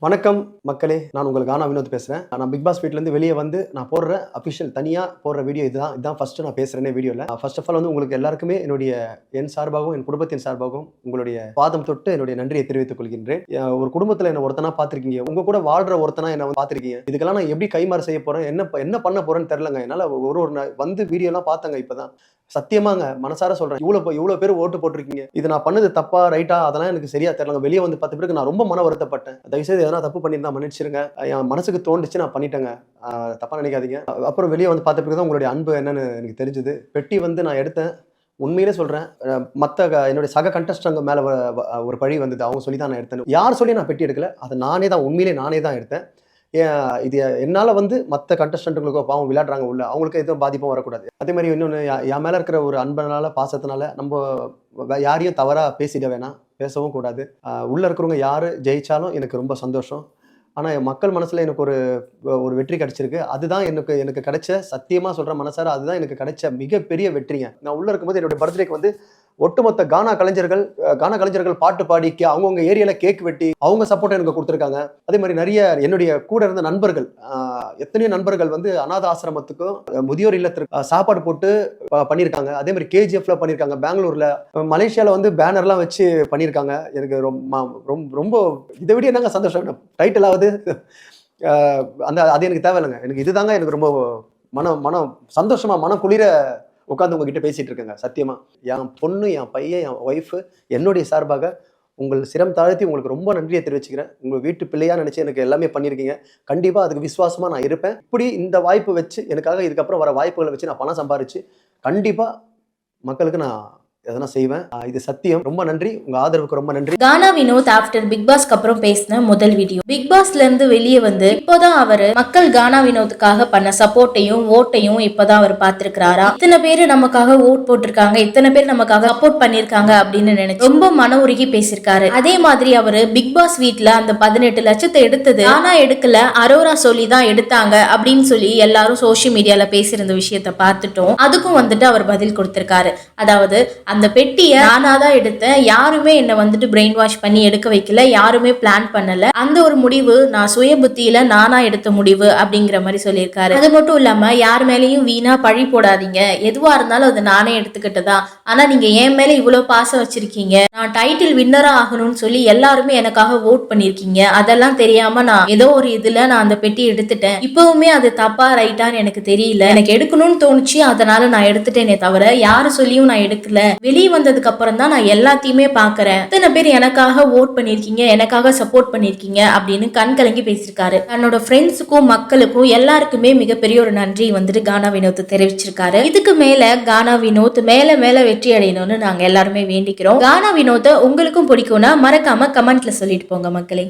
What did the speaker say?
வணக்கம் மக்களே, நான் உங்களுக்கு கானா வினோத் பேசுறேன். நான் பிக் பாஸ் வீட்லேருந்து வெளியே வந்து நான் போடுற அஃபிஷியல் தனியா போடுற வீடியோ இதுதான் ஃபர்ஸ்ட் நான் பேசுறேனே வீடியோல. ஃபர்ஸ்ட் ஆஃப் ஆல் வந்து உங்களுக்கு எல்லாருக்குமே என் சார்பாகவும் என் குடும்பத்தின் சார்பாகவும் உங்களுடைய பாதம் தொட்டு என்னுடைய நன்றியை தெரிவித்துக் கொள்கின்றேன். ஒரு குடும்பத்துல என்ன ஒருத்தனா பார்த்திருக்கீங்க, உங்க கூட வாழ்ற ஒருத்தனா என்ன பார்த்திருக்கீங்க. இதுக்கெல்லாம் நான் எப்படி கைமாறு செய்ய போறேன், என்ன பண்ண போறேன்னு தெரியலங்க. என்னால ஒரு வந்து வீடியோலாம் பார்த்தங்க. இப்பதான் சத்தியமாங்க மனசார சொல்றேன். இவ்வளவு பேர் ஓட்டு போட்டிருக்கீங்க. இது நான் பண்ணது தப்பா ரைட்டா அதெல்லாம் எனக்கு சரியா தெரியலங்க. வெளியே வந்து 10 பேருக்கு நான் ரொம்ப மன வருத்தப்பட்டேன். தயவுசெய்து எதனா தப்பு பண்ணியிருந்தா மன்னிச்சிருங்க. என் மனசுக்கு தோண்டுச்சு, நான் பண்ணிட்டேங்க. தப்பா நினைக்காதீங்க. அப்புறம் வெளியே வந்து 10 பேருக்கு தான் உங்களுடைய அன்பு என்னன்னு எனக்கு தெரிஞ்சது. பெட்டி வந்து நான் எடுத்தேன். உண்மையிலே சொல்றேன். என்னுடைய சக கண்டஸ்டன்ட் மேல ஒரு பழி வந்தது. அவங்க சொல்லி தான் நான் எடுத்தேன். யார் சொல்லி நான் பெட்டி எடுக்கல. அது உண்மையிலே நானே தான் எடுத்தேன். இது என்னால வந்து மற்ற கண்டஸ்டன்ட்டுகளுக்கோ பாவம் விளையாடுறாங்க உள்ள, அவங்களுக்கு எதுவும் பாதிப்பும் வரக்கூடாது. அதே மாதிரி இன்னொன்று, என் மேல இருக்கிற ஒரு அன்பனால பாசத்தினால நம்ம யாரையும் தவறா பேசிட வேணாம், பேசவும் கூடாது. உள்ள இருக்கிறவங்க யாரு ஜெயிச்சாலும் எனக்கு ரொம்ப சந்தோஷம். ஆனா என் மக்கள் மனசுல எனக்கு ஒரு வெற்றி கிடைச்சிருக்கு. அதுதான் எனக்கு கிடைச்ச, சத்தியமா சொல்ற மனசார, அதுதான் எனக்கு கிடைச்ச மிகப்பெரிய வெற்றிங்க. நான் உள்ள இருக்கும்போது என்னுடைய பர்த்டேக்கு வந்து ஒட்டுமொத்த கானா கலைஞர்கள் பாட்டு பாடி அவங்கவுங்க ஏரியால கேக் வெட்டி அவங்க சப்போர்ட் எனக்கு கொடுத்துருக்காங்க. அதே மாதிரி நிறைய என்னுடைய கூட இருந்த நண்பர்கள், எத்தனையோ நண்பர்கள் வந்து அநாத ஆசிரமத்துக்கும் முதியோர் இல்லத்திற்கு சாப்பாடு போட்டு பண்ணியிருக்காங்க. அதே மாதிரி KGF பண்ணியிருக்காங்க. பெங்களூர்ல, மலேசியால வந்து பேனர்லாம் வச்சு பண்ணியிருக்காங்க. எனக்கு ரொம்ப இதை விட என்னங்க சந்தோஷம். டைட்டிலாவது அது எனக்கு தேவையில்லைங்க. எனக்கு இதுதாங்க எனக்கு ரொம்ப மனம் சந்தோஷமா, மனம் குளிர உட்காந்து உங்ககிட்ட பேசிட்டு இருக்கேங்க. சத்தியமா என் பொண்ணு, என் பையன், என் ஒய்ஃபு என்னுடைய சார்பாக உங்கள் சிரம் தாழ்த்தி உங்களுக்கு ரொம்ப நன்றியை தெரிவிச்சுக்கிறேன். உங்கள் வீட்டு பிள்ளையா நினைச்சு எனக்கு எல்லாமே பண்ணியிருக்கீங்க. கண்டிப்பா அதுக்கு விசுவாசமா நான் இருப்பேன். இப்படி இந்த வாய்ப்பு வச்சு, எனக்காக இதுக்கப்புறம் வர வாய்ப்புகளை வச்சு நான் பணம் சம்பாரிச்சு கண்டிப்பா மக்களுக்கு நான் எதனா செய்வேன். இது சத்தியம். ரொம்ப நன்றி, உங்க ஆதரவுக்கு ரொம்ப நன்றி. கானா வினோத் ஆஃப்டர் பிக் பாஸ்க்கு அப்புறம் பேசின முதல் வீடியோ. பிக் பாஸ்ல இருந்து வெளியே வந்து இப்போதான் அவரு மக்கள் கானா வினோத்துக்காக பண்ண சப்போர்ட்டையும் ஓட்டையும் இப்பதான் அவர் பார்த்திருக்கிறாரா. இத்தனை பேரு நமக்காக ஓட் போட்டிருக்காங்க, இத்தனை பேர் நமக்காக சப்போர்ட் பண்ணிருக்காங்க அப்படின்னு நினைச்சு ரொம்ப மன உருகி பேசியிருக்காரு. அதே மாதிரி அவரு பிக் பாஸ் வீட்ல அந்த 18 லட்சத்தை எடுத்தது கானா எடுக்கல, அரோரா சொல்லி தான் எடுத்தாங்க அப்படின்னு சொல்லி எல்லாரும் சோசியல் மீடியால பேசியிருந்த விஷயத்த பார்த்துட்டோம். அதுக்கும் வந்துட்டு அவர் பதில் கொடுத்திருக்காரு. அதாவது அந்த பெட்டியை நானாதான் எடுத்தேன், யாருமே என்ன வந்துட்டு பிரெயின் வாஷ் பண்ணி எடுக்க வைக்கல, யாருமே பிளான் பண்ணல, அந்த ஒரு முடிவு நான் சுய புத்தியில நானா எடுத்த முடிவு அப்படிங்கிற மாதிரி சொல்லியிருக்காரு. அது மட்டும் இல்லாம யார் மேலேயும் வீணா பழி போடாதீங்க, எதுவா இருந்தாலும் அது நானே எடுத்துக்கிட்டதா, ஆனா நீங்க என் மேல இவ்வளவு பாசம் வச்சிருக்கீங்க, நான் டைட்டில் வின்னரா ஆகணும்னு சொல்லி எல்லாருமே எனக்காக ஓட் பண்ணிருக்கீங்க, அதெல்லாம் தெரியாம நான் ஏதோ ஒரு இதுல நான் அந்த பெட்டி எடுத்துட்டேன், இப்பவுமே அது தப்பா ரைட்டான்னு எனக்கு தெரியல, எனக்கு எடுக்கணும்னு தோணுச்சு அதனால நான் எடுத்துட்டேனே தவிர யாரு சொல்லியும் நான் எடுக்கல, வெளியே வந்ததுக்கு அப்புறம் தான் நான் எல்லாத்தையுமே பாக்குறேன், இத்தனை பேர் எனக்காக ஓட் பண்ணிருக்கீங்க, எனக்காக சப்போர்ட் பண்ணிருக்கீங்க அப்படின்னு கண் கலங்கி பேசியிருக்காரு. தன்னோட ஃப்ரெண்ட்ஸுக்கும் மக்களுக்கும் எல்லாருக்குமே மிகப்பெரிய ஒரு நன்றி வந்துட்டு கானா வினோத் தெரிவிச்சிருக்காரு. இதுக்கு மேல கானா வினோத் மேல வெற்றி அடையணும்னு நாங்க எல்லாருமே வேண்டிக்கிறோம். கானா வினோத்தை உங்களுக்கும் பிடிக்கும்னா மறக்காம கமெண்ட்ல சொல்லிட்டு போங்க மக்களே.